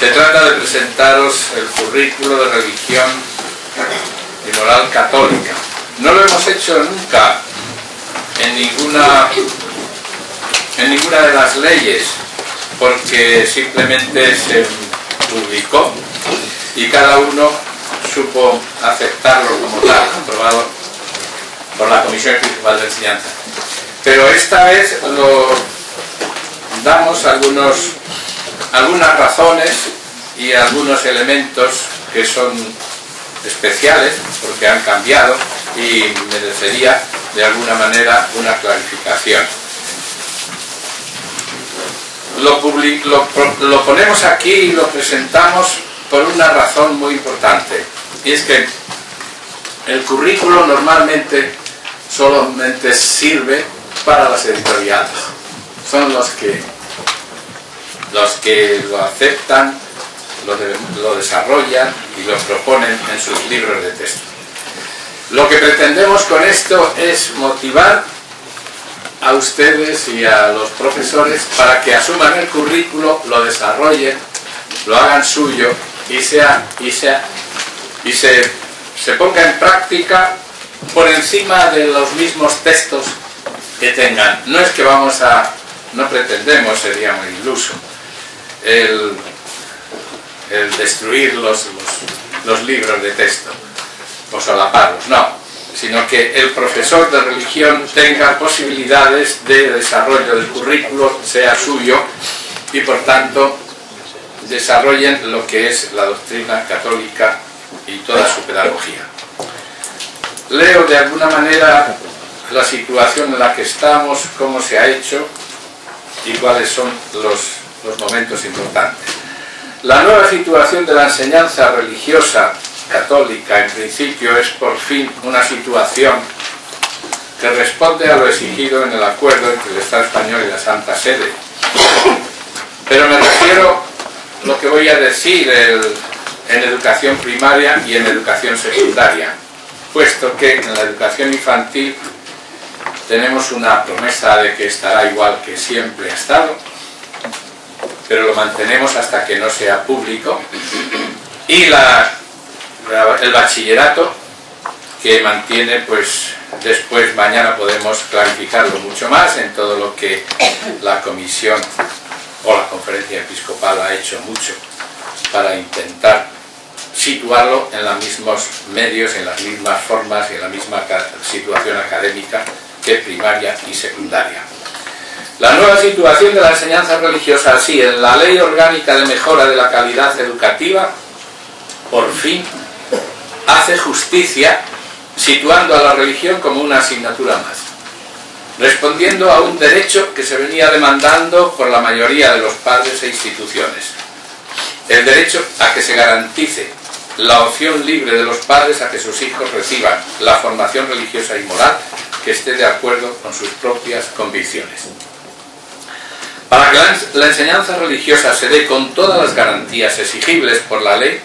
Se trata de presentaros el currículo de religión y moral católica. No lo hemos hecho nunca en ninguna de las leyes, porque simplemente se publicó y cada uno supo aceptarlo como tal, aprobado por la Comisión Episcopal de Enseñanza. Pero esta vez lo damos algunas razones y algunos elementos que son especiales porque han cambiado y merecería de alguna manera una clarificación. Lo ponemos aquí y lo presentamos por una razón muy importante, y es que el currículo normalmente solamente sirve para las editoriales. Son los que lo aceptan, lo desarrollan y lo proponen en sus libros de texto. Lo que pretendemos con esto es motivar a ustedes y a los profesores para que asuman el currículo, lo desarrollen, lo hagan suyo y se ponga en práctica por encima de los mismos textos que tengan. No es que no pretendemos, sería muy iluso, el destruir los libros de texto o solaparlos, no, sino que el profesor de religión tenga posibilidades de desarrollo del currículo, sea suyo, y por tanto desarrollen lo que es la doctrina católica y toda su pedagogía. Leo de alguna manera la situación en la que estamos, cómo se ha hecho y cuáles son los momentos importantes. La nueva situación de la enseñanza religiosa católica, en principio, es por fin una situación que responde a lo exigido en el acuerdo entre el Estado español y la Santa Sede. Pero me refiero a lo que voy a decir en educación primaria y en educación secundaria, puesto que en la educación infantil tenemos una promesa de que estará igual que siempre ha estado, pero lo mantenemos hasta que no sea público, y el bachillerato, que mantiene, pues después mañana podemos clarificarlo mucho más en todo lo que la comisión o la conferencia episcopal ha hecho mucho para intentar situarlo en los mismos medios, en las mismas formas y en la misma situación académica que primaria y secundaria. La nueva situación de la enseñanza religiosa, sí, en la Ley Orgánica de Mejora de la Calidad Educativa, por fin hace justicia situando a la religión como una asignatura más, respondiendo a un derecho que se venía demandando por la mayoría de los padres e instituciones: el derecho a que se garantice la opción libre de los padres a que sus hijos reciban la formación religiosa y moral que esté de acuerdo con sus propias convicciones. Para que la enseñanza religiosa se dé con todas las garantías exigibles por la ley,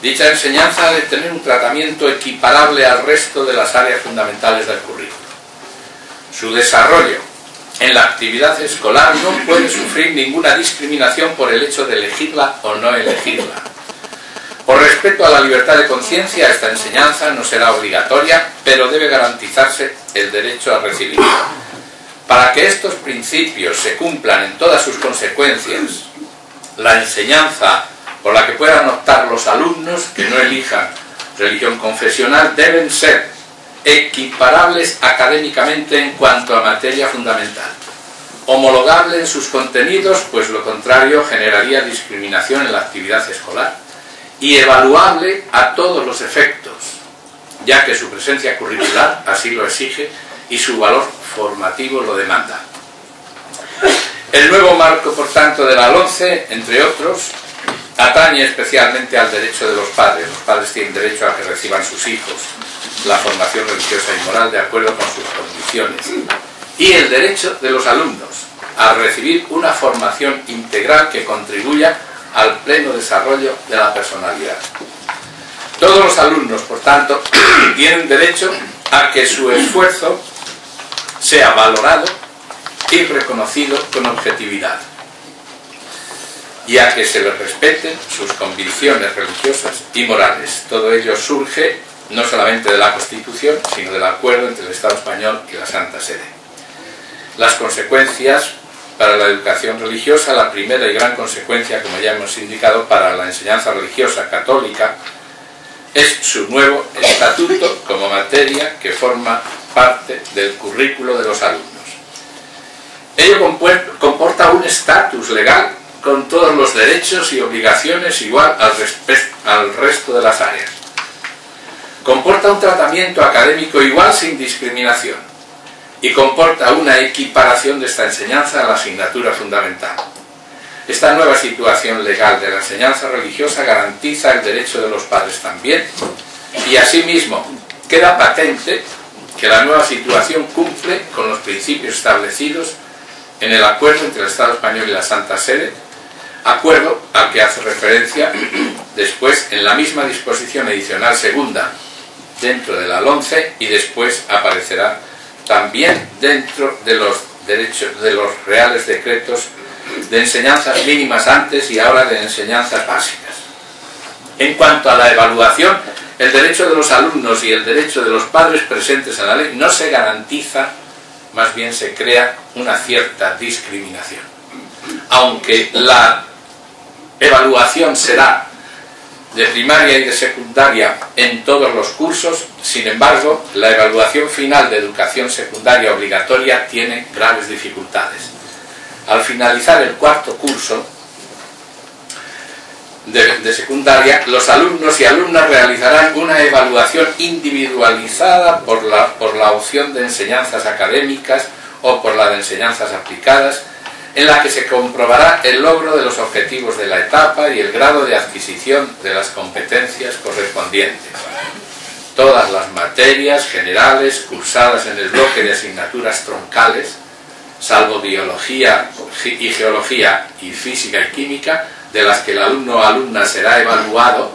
dicha enseñanza debe tener un tratamiento equiparable al resto de las áreas fundamentales del currículo. Su desarrollo en la actividad escolar no puede sufrir ninguna discriminación por el hecho de elegirla o no elegirla. Por respeto a la libertad de conciencia, esta enseñanza no será obligatoria, pero debe garantizarse el derecho a recibirla. Para que estos principios se cumplan en todas sus consecuencias, la enseñanza por la que puedan optar los alumnos que no elijan religión confesional deben ser equiparables académicamente en cuanto a materia fundamental, homologable en sus contenidos, pues lo contrario generaría discriminación en la actividad escolar, y evaluable a todos los efectos, ya que su presencia curricular así lo exige y su valor formativo lo demanda. El nuevo marco, por tanto, de la LOMCE, entre otros, atañe especialmente al derecho de los padres. Los padres tienen derecho a que reciban sus hijos la formación religiosa y moral de acuerdo con sus condiciones, y el derecho de los alumnos a recibir una formación integral que contribuya al pleno desarrollo de la personalidad. Todos los alumnos, por tanto, tienen derecho a que su esfuerzo sea valorado y reconocido con objetividad. y a que se les respeten sus convicciones religiosas y morales. Todo ello surge no solamente de la Constitución, sino del acuerdo entre el Estado español y la Santa Sede. Las consecuencias para la educación religiosa, la primera y gran consecuencia, como ya hemos indicado, para la enseñanza religiosa católica, es su nuevo estatuto como materia que forma parte del currículo de los alumnos. Ello comporta un estatus legal con todos los derechos y obligaciones igual al resto de las áreas. Comporta un tratamiento académico igual sin discriminación y comporta una equiparación de esta enseñanza a la asignatura fundamental. Esta nueva situación legal de la enseñanza religiosa garantiza el derecho de los padres también, y asimismo queda patente que la nueva situación cumple con los principios establecidos en el acuerdo entre el Estado español y la Santa Sede, acuerdo al que hace referencia después en la misma disposición adicional segunda dentro de la LOMCE, y después aparecerá también dentro de los derechos de los reales decretos de enseñanzas mínimas antes y ahora de enseñanzas básicas. En cuanto a la evaluación, el derecho de los alumnos y el derecho de los padres presentes en la ley no se garantiza, más bien se crea una cierta discriminación. Aunque la evaluación será de primaria y de secundaria en todos los cursos, sin embargo, la evaluación final de educación secundaria obligatoria tiene graves dificultades. Al finalizar el cuarto curso de secundaria, los alumnos y alumnas realizarán una evaluación individualizada por la opción de enseñanzas académicas o por la de enseñanzas aplicadas, en la que se comprobará el logro de los objetivos de la etapa y el grado de adquisición de las competencias correspondientes. Todas las materias generales cursadas en el bloque de asignaturas troncales, salvo biología y geología y física y química, de las que el alumno o alumna será evaluado,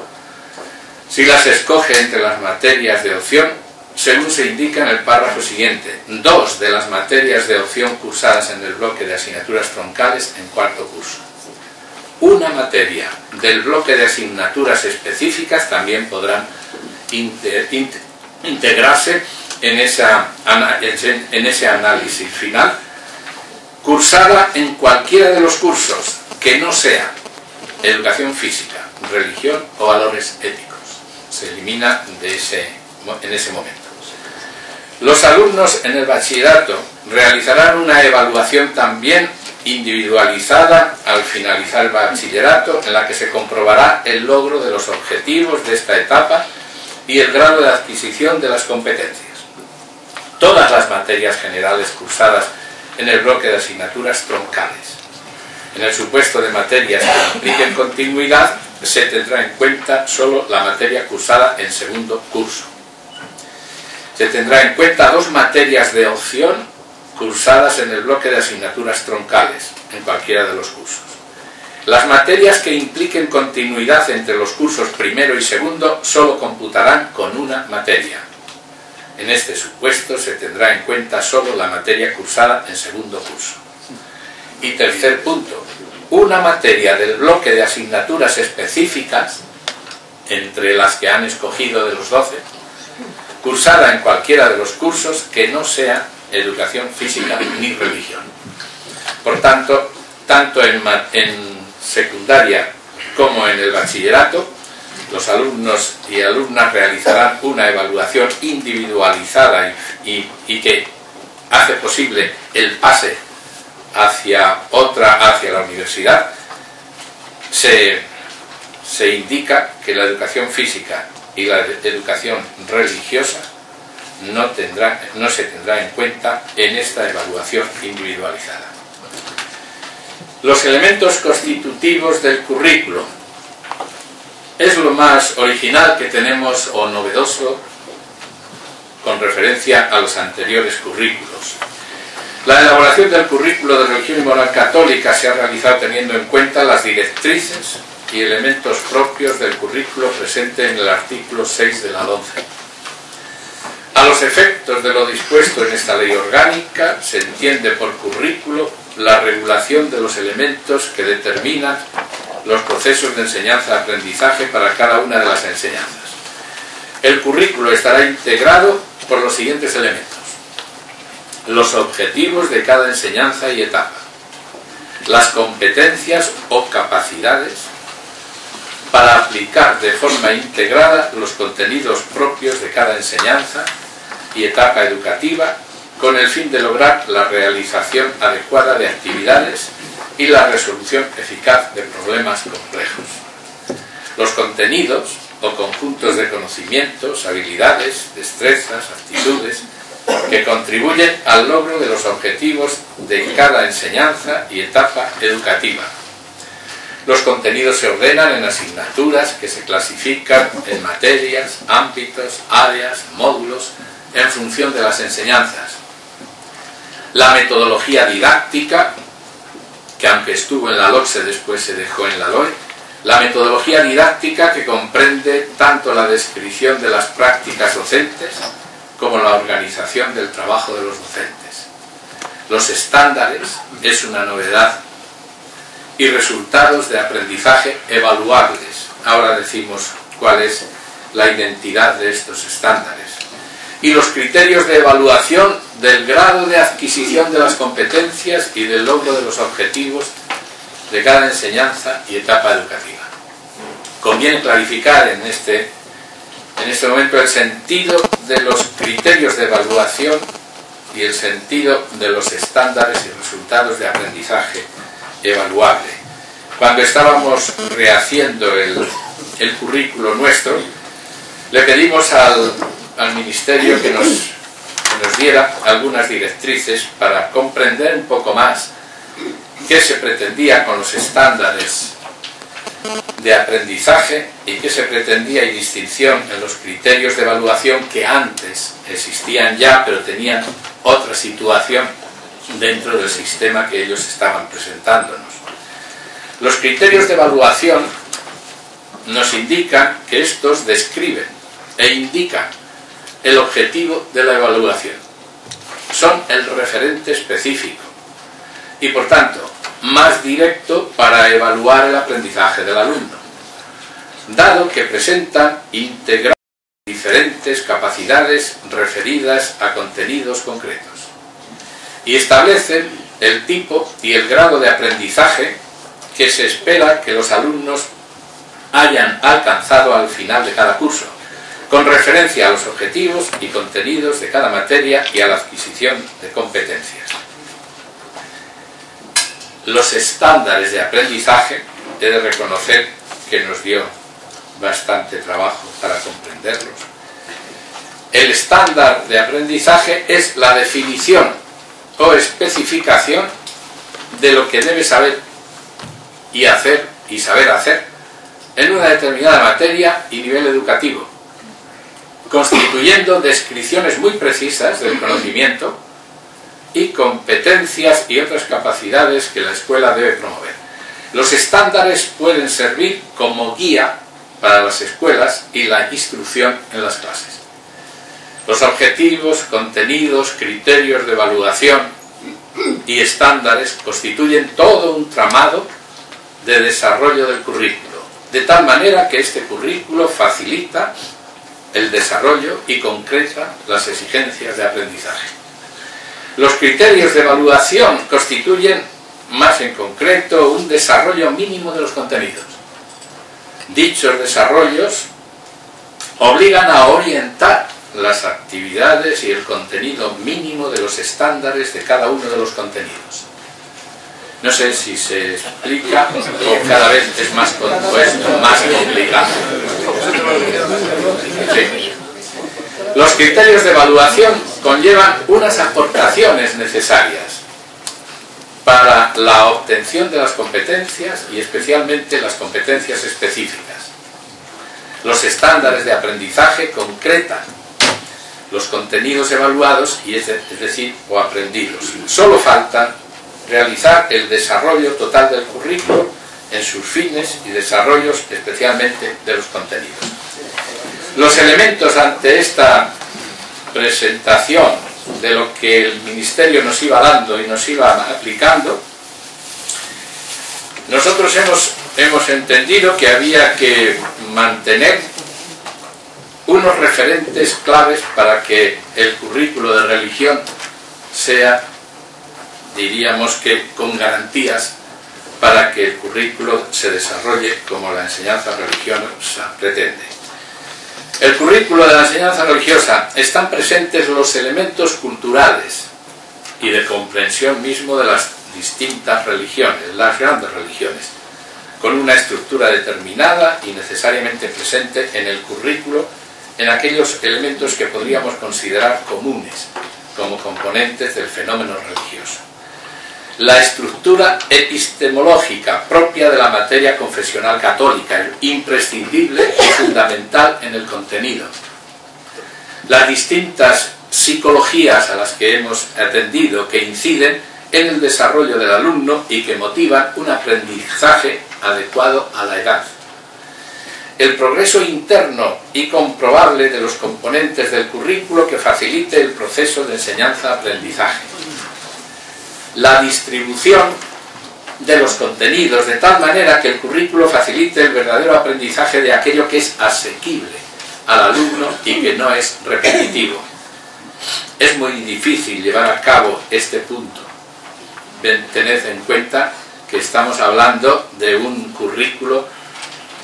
si las escoge entre las materias de opción, según se indica en el párrafo siguiente: 2 de las materias de opción cursadas en el bloque de asignaturas troncales en cuarto curso. Una materia del bloque de asignaturas específicas también podrán integrarse en ese análisis final, cursada en cualquiera de los cursos que no sea educación física, religión o valores éticos. Se elimina en ese momento. Los alumnos en el bachillerato realizarán una evaluación también individualizada al finalizar el bachillerato, en la que se comprobará el logro de los objetivos de esta etapa y el grado de adquisición de las competencias. Todas las materias generales cursadas en el bloque de asignaturas troncales. En el supuesto de materias que impliquen continuidad, se tendrá en cuenta solo la materia cursada en segundo curso. Se tendrá en cuenta 2 materias de opción cursadas en el bloque de asignaturas troncales, en cualquiera de los cursos. Las materias que impliquen continuidad entre los cursos primero y segundo solo computarán con una materia. En este supuesto se tendrá en cuenta solo la materia cursada en segundo curso. Y tercer punto, una materia del bloque de asignaturas específicas, entre las que han escogido de los 12, cursada en cualquiera de los cursos que no sea educación física ni religión. Por tanto, tanto en secundaria como en el bachillerato, los alumnos y alumnas realizarán una evaluación individualizada y que hace posible el pase hacia la universidad. Se indica que la educación física y la educación religiosa no se tendrá en cuenta en esta evaluación individualizada. Los elementos constitutivos del currículo es lo más original que tenemos o novedoso con referencia a los anteriores currículos. La elaboración del currículo de religión y moral católica se ha realizado teniendo en cuenta las directrices y elementos propios del currículo presente en el artículo 6 de la LOMCE. A los efectos de lo dispuesto en esta ley orgánica, se entiende por currículo la regulación de los elementos que determinan los procesos de enseñanza-aprendizaje para cada una de las enseñanzas. El currículo estará integrado por los siguientes elementos: los objetivos de cada enseñanza y etapa, las competencias o capacidades para aplicar de forma integrada los contenidos propios de cada enseñanza y etapa educativa, con el fin de lograr la realización adecuada de actividades y la resolución eficaz de problemas complejos. Los contenidos o conjuntos de conocimientos, habilidades, destrezas, actitudes que contribuyen al logro de los objetivos de cada enseñanza y etapa educativa. Los contenidos se ordenan en asignaturas que se clasifican en materias, ámbitos, áreas, módulos, en función de las enseñanzas. La metodología didáctica, que aunque estuvo en la LOCSE después se dejó en la LOE, la metodología didáctica que comprende tanto la descripción de las prácticas docentes como la organización del trabajo de los docentes. Los estándares es una novedad y resultados de aprendizaje evaluables. Ahora decimos cuál es la identidad de estos estándares. Y los criterios de evaluación del grado de adquisición de las competencias y del logro de los objetivos de cada enseñanza y etapa educativa. Conviene clarificar en este momento el sentido de los criterios de evaluación y el sentido de los estándares y resultados de aprendizaje evaluable. Cuando estábamos rehaciendo el currículo nuestro, le pedimos al Ministerio que nos diera algunas directrices para comprender un poco más qué se pretendía con los estándares de aprendizaje y qué se pretendía y distinción en los criterios de evaluación que antes existían ya, pero tenían otra situación dentro del sistema que ellos estaban presentándonos. Los criterios de evaluación nos indican que estos describen e indican el objetivo de la evaluación. Son el referente específico y, por tanto, más directo para evaluar el aprendizaje del alumno, dado que presentan integrar diferentes capacidades referidas a contenidos concretos y establecen el tipo y el grado de aprendizaje que se espera que los alumnos hayan alcanzado al final de cada curso, con referencia a los objetivos y contenidos de cada materia y a la adquisición de competencias. Los estándares de aprendizaje, he de reconocer que nos dio bastante trabajo para comprenderlos. El estándar de aprendizaje es la definición o especificación de lo que debe saber y hacer y saber hacer en una determinada materia y nivel educativo, constituyendo descripciones muy precisas del conocimiento y competencias y otras capacidades que la escuela debe promover. Los estándares pueden servir como guía para las escuelas y la instrucción en las clases. Los objetivos, contenidos, criterios de evaluación y estándares constituyen todo un tramado de desarrollo del currículo, de tal manera que este currículo facilita el desarrollo y concreta las exigencias de aprendizaje. Los criterios de evaluación constituyen, más en concreto, un desarrollo mínimo de los contenidos. Dichos desarrollos obligan a orientar las actividades y el contenido mínimo de los estándares de cada uno de los contenidos. No sé si se explica o cada vez es más compuesto, más complicado. Sí. Los criterios de evaluación conllevan unas aportaciones necesarias para la obtención de las competencias y especialmente las competencias específicas. Los estándares de aprendizaje concretan los contenidos evaluados y es decir, o aprendidos. Solo falta realizar el desarrollo total del currículo en sus fines y desarrollos especialmente de los contenidos. Los elementos ante esta presentación de lo que el Ministerio nos iba dando y nos iba aplicando Nosotros hemos entendido que había que mantener unos referentes claves para que el currículo de religión sea, diríamos que con garantías, para que el currículo se desarrolle como la enseñanza religiosa pretende. El currículo de la enseñanza religiosa están presentes los elementos culturales y de comprensión mismo de las distintas religiones, las grandes religiones, con una estructura determinada y necesariamente presente en el currículo en aquellos elementos que podríamos considerar comunes como componentes del fenómeno religioso. La estructura epistemológica propia de la materia confesional católica, imprescindible y fundamental en el contenido. Las distintas psicologías a las que hemos atendido que inciden en el desarrollo del alumno y que motivan un aprendizaje adecuado a la edad. El progreso interno y comprobable de los componentes del currículo que facilite el proceso de enseñanza-aprendizaje. La distribución de los contenidos de tal manera que el currículo facilite el verdadero aprendizaje de aquello que es asequible al alumno y que no es repetitivo. Es muy difícil llevar a cabo este punto. Tened en cuenta que estamos hablando de un currículo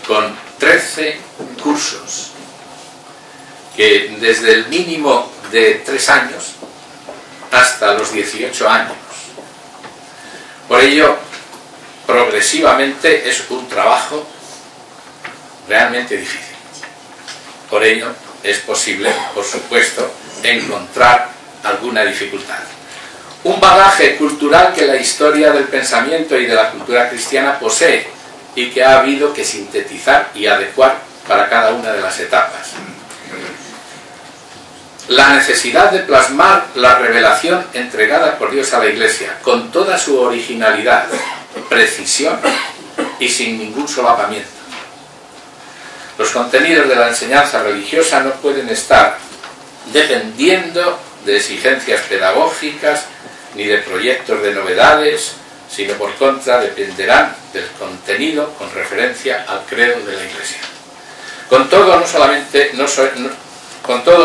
con 13 cursos, que desde el mínimo de 3 años hasta los 18 años. Por ello, progresivamente es un trabajo realmente difícil. Por ello, es posible, por supuesto, encontrar alguna dificultad. Un bagaje cultural que la historia del pensamiento y de la cultura cristiana posee y que ha habido que sintetizar y adecuar para cada una de las etapas. La necesidad de plasmar la revelación entregada por Dios a la Iglesia con toda su originalidad, precisión y sin ningún solapamiento. Los contenidos de la enseñanza religiosa no pueden estar dependiendo de exigencias pedagógicas ni de proyectos de novedades, sino por contra dependerán del contenido con referencia al credo de la Iglesia. Con todo,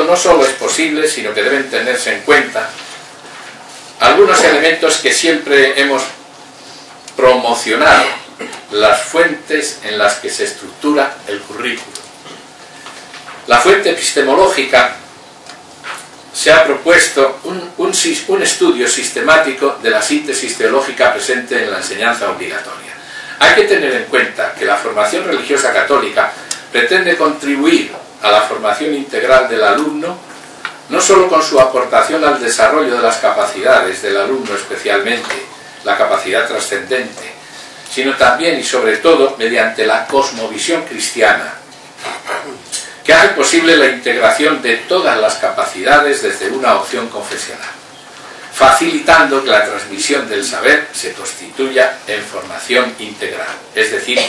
no solo es posible, sino que deben tenerse en cuenta algunos elementos que siempre hemos promocionado, las fuentes en las que se estructura el currículo. La fuente epistemológica se ha propuesto un estudio sistemático de la síntesis teológica presente en la enseñanza obligatoria. Hay que tener en cuenta que la formación religiosa católica pretende contribuir a la formación integral del alumno, no solo con su aportación al desarrollo de las capacidades del alumno, especialmente la capacidad trascendente, sino también y sobre todo mediante la cosmovisión cristiana, que hace posible la integración de todas las capacidades desde una opción confesional, facilitando que la transmisión del saber se constituya en formación integral, es decir,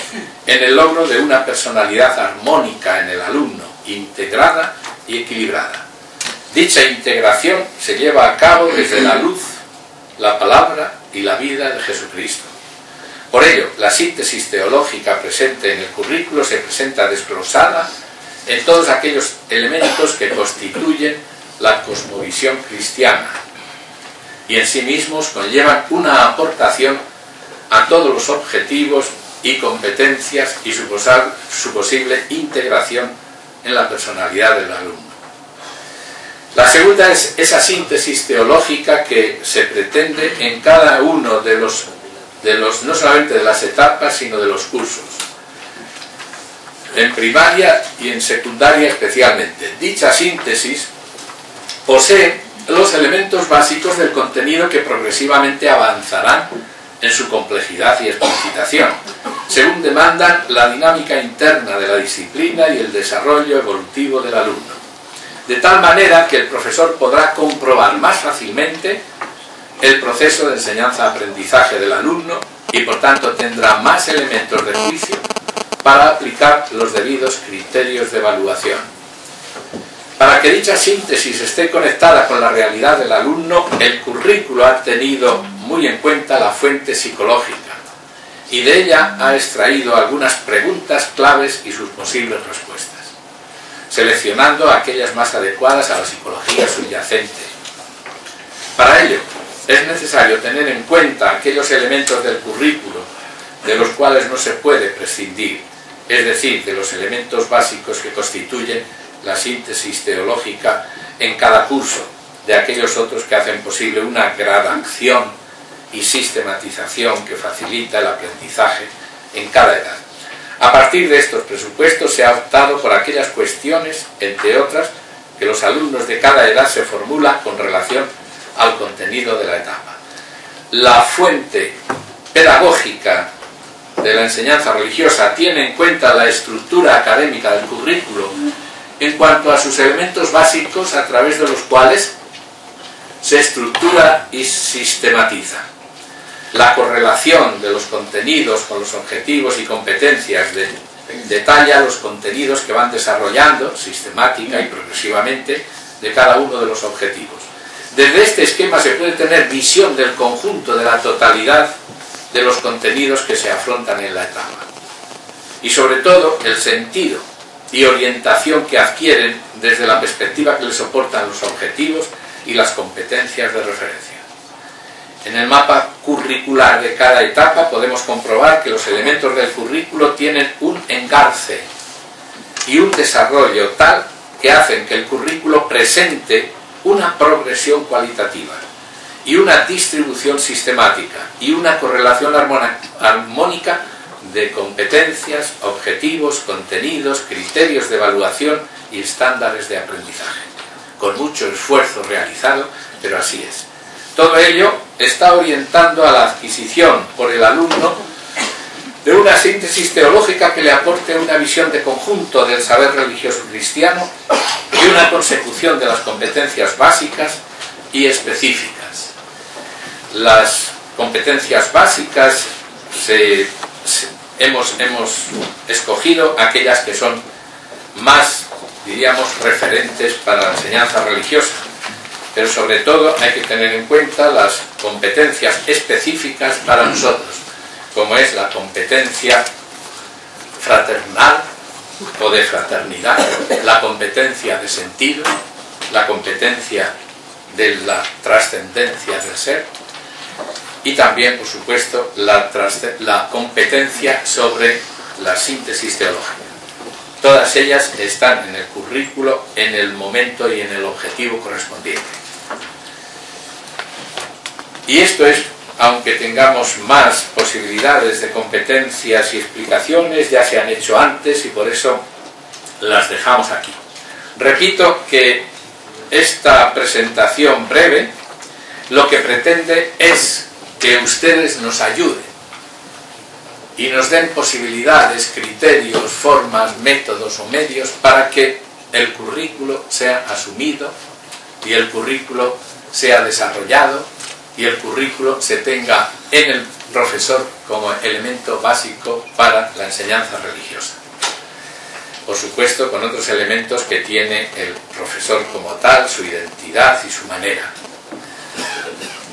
en el logro de una personalidad armónica en el alumno, integrada y equilibrada. Dicha integración se lleva a cabo desde la luz, la palabra y la vida de Jesucristo. Por ello, la síntesis teológica presente en el currículo se presenta desglosada en todos aquellos elementos que constituyen la cosmovisión cristiana y en sí mismos conllevan una aportación a todos los objetivos y competencias y su posible integración en la personalidad del alumno. La segunda es esa síntesis teológica que se pretende en cada uno de los no solamente de las etapas, sino de los cursos, en primaria y en secundaria especialmente. Dicha síntesis posee los elementos básicos del contenido que progresivamente avanzarán en su complejidad y explicitación, según demandan la dinámica interna de la disciplina y el desarrollo evolutivo del alumno, de tal manera que el profesor podrá comprobar más fácilmente el proceso de enseñanza-aprendizaje del alumno y por tanto tendrá más elementos de juicio para aplicar los debidos criterios de evaluación. Para que dicha síntesis esté conectada con la realidad del alumno, el currículo ha tenido muy en cuenta la fuente psicológica y de ella ha extraído algunas preguntas claves y sus posibles respuestas, seleccionando aquellas más adecuadas a la psicología subyacente. Para ello, es necesario tener en cuenta aquellos elementos del currículo de los cuales no se puede prescindir, es decir, de los elementos básicos que constituyen la síntesis teológica en cada curso, de aquellos otros que hacen posible una gradación y sistematización que facilita el aprendizaje en cada edad. A partir de estos presupuestos se ha optado por aquellas cuestiones, entre otras, que los alumnos de cada edad se formulan con relación al contenido de la etapa. La fuente pedagógica de la enseñanza religiosa tiene en cuenta la estructura académica del currículo en cuanto a sus elementos básicos a través de los cuales se estructura y sistematiza. La correlación de los contenidos con los objetivos y competencias detalla los contenidos que van desarrollando sistemática y progresivamente de cada uno de los objetivos. Desde este esquema se puede tener visión del conjunto, de la totalidad de los contenidos que se afrontan en la etapa. Y sobre todo el sentido y orientación que adquieren desde la perspectiva que les soportan los objetivos y las competencias de referencia. En el mapa curricular de cada etapa podemos comprobar que los elementos del currículo tienen un engarce y un desarrollo tal que hacen que el currículo presente una progresión cualitativa y una distribución sistemática y una correlación armónica de competencias, objetivos, contenidos, criterios de evaluación y estándares de aprendizaje. Con mucho esfuerzo realizado, pero así es. Todo ello está orientando a la adquisición por el alumno de una síntesis teológica que le aporte una visión de conjunto del saber religioso cristiano y una consecución de las competencias básicas y específicas. Las competencias básicas hemos escogido aquellas que son más, diríamos, referentes para la enseñanza religiosa, pero sobre todo hay que tener en cuenta las competencias específicas para nosotros, como es la competencia fraternal o de fraternidad, la competencia de sentido, la competencia de la trascendencia del ser y también, por supuesto, la competencia sobre la síntesis teológica. Todas ellas están en el currículo, en el momento y en el objetivo correspondiente. Y esto es, aunque tengamos más posibilidades de competencias y explicaciones, ya se han hecho antes y por eso las dejamos aquí. Repito que esta presentación breve lo que pretende es que ustedes nos ayuden y nos den posibilidades, criterios, formas, métodos o medios para que el currículo sea asumido y el currículo sea desarrollado y el currículo se tenga en el profesor como elemento básico para la enseñanza religiosa. Por supuesto, con otros elementos que tiene el profesor como tal, su identidad y su manera.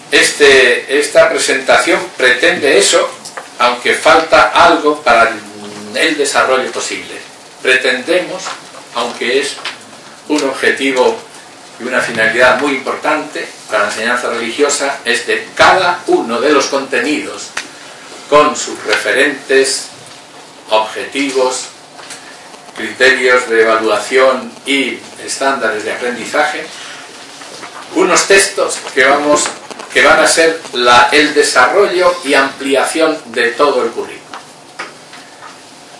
Esta presentación pretende eso, aunque falta algo para el desarrollo posible. Pretendemos, aunque es un objetivo y una finalidad muy importante para la enseñanza religiosa, es de cada uno de los contenidos, con sus referentes, objetivos, criterios de evaluación y estándares de aprendizaje, unos textos que van a ser el desarrollo y ampliación de todo el currículo.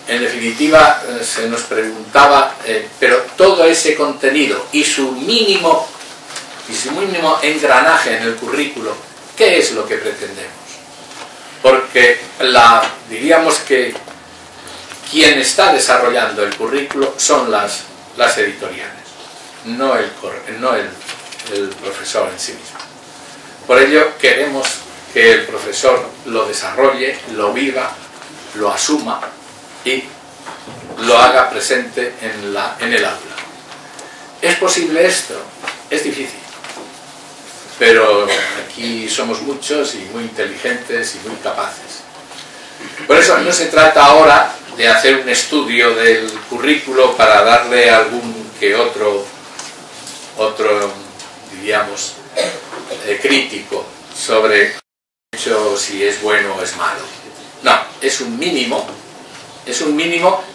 En definitiva, se nos preguntaba, pero todo ese contenido y su mínimo engranaje en el currículo, ¿qué es lo que pretendemos? Porque diríamos que quien está desarrollando el currículo son las editoriales, no el profesor en sí mismo. Por ello queremos que el profesor lo desarrolle, lo viva, lo asuma y lo haga presente en el aula. ¿Es posible esto? Es difícil, pero aquí somos muchos y muy inteligentes y muy capaces. Por eso no se trata ahora de hacer un estudio del currículo para darle algún que otro diríamos, crítico sobre si es bueno o es malo. No, es un mínimo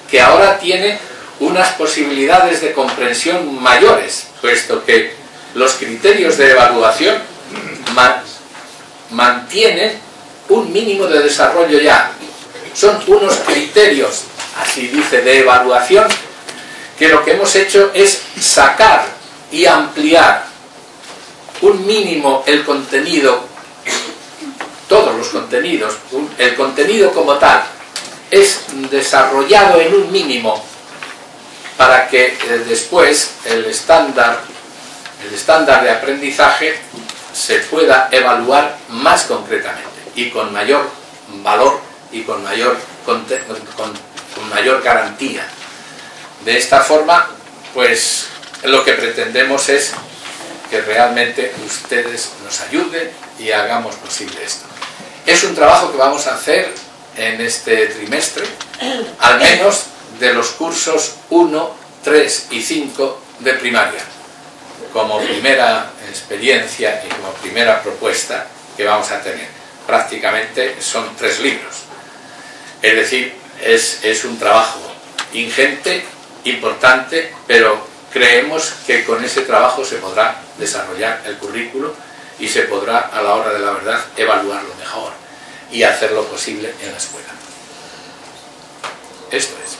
que ahora tiene unas posibilidades de comprensión mayores, puesto que los criterios de evaluación mantienen un mínimo de desarrollo ya. Son unos criterios, así dice, de evaluación, que lo que hemos hecho es sacar y ampliar un mínimo el contenido, todos los contenidos, el contenido como tal, es desarrollado en un mínimo para que después el estándar de aprendizaje se pueda evaluar más concretamente y con mayor valor y con mayor garantía. De esta forma, pues lo que pretendemos es que realmente ustedes nos ayuden y hagamos posible esto. Es un trabajo que vamos a hacer en este trimestre, al menos de los cursos 1, 3 y 5 de primaria, como primera experiencia y como primera propuesta que vamos a tener. Prácticamente son 3 libros. Es decir, es un trabajo ingente, importante, pero creemos que con ese trabajo se podrá desarrollar el currículo y se podrá, a la hora de la verdad, evaluarlo mejor y hacerlo posible en la escuela. Esto es.